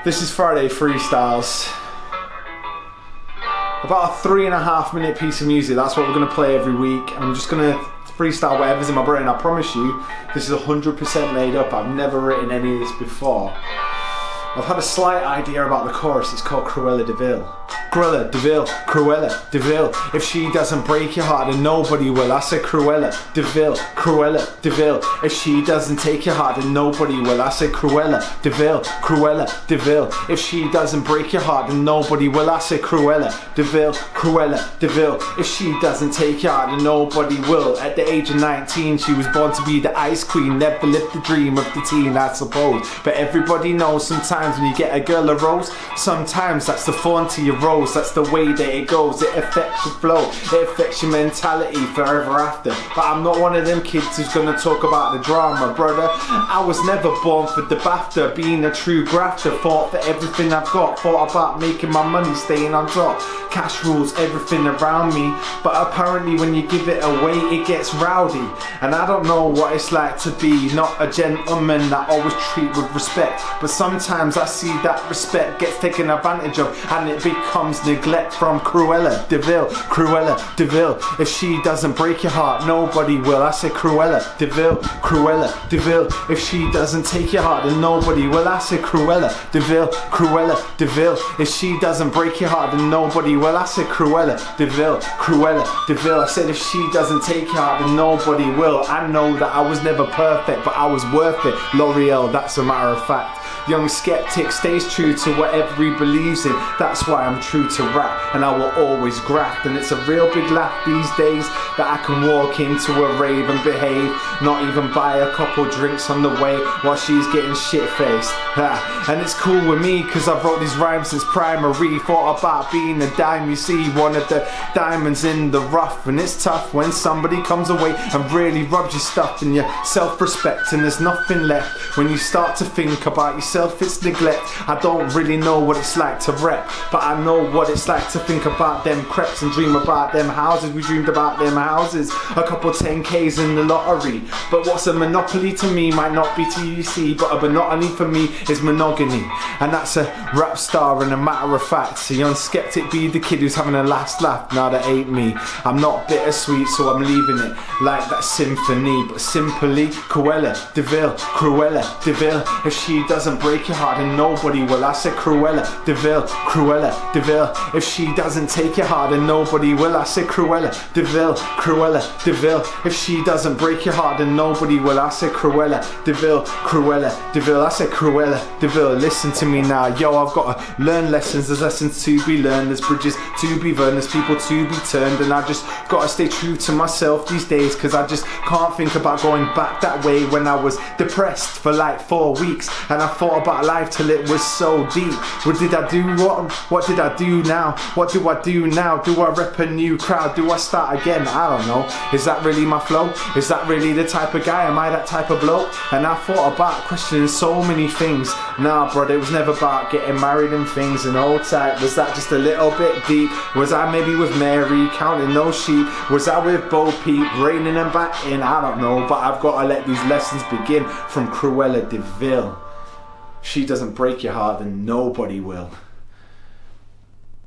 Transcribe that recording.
This is Friday Freestyles. About a 3.5 minute piece of music. That's what we're going to play every week. I'm just going to freestyle whatever's in my brain. I promise you, this is 100% made up. I've never written any of this before. I've had a slight idea about the chorus. It's called Cruella Deville. Cruella Deville, Cruella Deville. If she doesn't break your heart, then nobody will. I said Cruella Deville, Cruella Deville. If she doesn't take your heart, then nobody will. I said Cruella Deville, Cruella Deville. If she doesn't break your heart, then nobody will. I said Cruella Deville, Cruella Deville. If she doesn't take your heart, then nobody will. At the age of 19, she was born to be the ice queen. Never lived the dream of the teen, I suppose. But everybody knows sometimes when you get a girl a rose, sometimes that's the thorn to your rose. That's the way that it goes. It affects your flow, it affects your mentality forever after. But I'm not one of them kids who's gonna talk about the drama, brother. I was never born for the BAFTA. Being a true grafter, fought for everything I've got. Thought about making my money, staying on top. Cash rules everything around me, but apparently when you give it away, it gets rowdy. And I don't know what it's like to be not a gentleman that always treat with respect. But sometimes I see that respect gets taken advantage of, and it becomes neglect. From Cruella Deville, Cruella Deville. If she doesn't break your heart, nobody will. I said Cruella Deville, Cruella Deville. If she doesn't take your heart, then nobody will. I said Cruella Deville, Cruella Deville. If she doesn't break your heart, then nobody will. I said Cruella Deville, Cruella Deville. I said if she doesn't take your heart, then nobody will. I know that I was never perfect, but I was worth it. L'Oreal, that's a matter of fact. Young Sceptic stays true to whatever he believes in. That's why I'm true to rap, and I will always graft. And it's a real big laugh these days that I can walk into a rave and behave, not even buy a couple drinks on the way while she's getting shit-faced. And it's cool with me cause I've wrote these rhymes since primary. Thought about being a dime, you see, one of the diamonds in the rough. And it's tough when somebody comes away and really rubs your stuff and your self-respect, and there's nothing left when you start to think about yourself. It's neglect. I don't really know what it's like to rep, but I know what it's like to think about them creps and dream about them houses. We dreamed about them houses, a couple 10Ks in the lottery. But what's a monopoly to me might not be to you, see, but a monotony for me is monogamy. And that's a rap star and a matter of fact. See, Young Sceptic be the kid who's having a last laugh. Now that ain't me. I'm not bittersweet, so I'm leaving it like that symphony. But simply Cruella Deville, Cruella Deville. If she doesn't break your heart, then nobody will. I said Cruella Deville, Cruella Deville. If she doesn't take your heart, then nobody will. I said Cruella Deville, Cruella Deville. If she doesn't break your heart, then nobody will. I said Cruella Deville, Cruella Deville. I said Cruella Deville. Listen to me now, yo, I've got to learn lessons. There's lessons to be learned, there's bridges to be burned, there's people to be turned. And I just gotta stay true to myself these days, cause I just can't think about going back that way. When I was depressed for like 4 weeks, and I thought about life till it was so deep. What did I do? What did I do now? What do I do now? Do I rep a new crowd? Do I start again? I don't know. Is that really my flow? Is that really the type of guy? Am I that type of bloke? And I thought about questioning so many things. Nah, brother, it was never about getting married and things and old tight. Was that just a little bit deep? Was I maybe with Mary counting those sheep? Was I with Bo Peep raining and batting? I don't know, but I've got to let these lessons begin from Cruella Deville. She doesn't break your heart, then nobody will.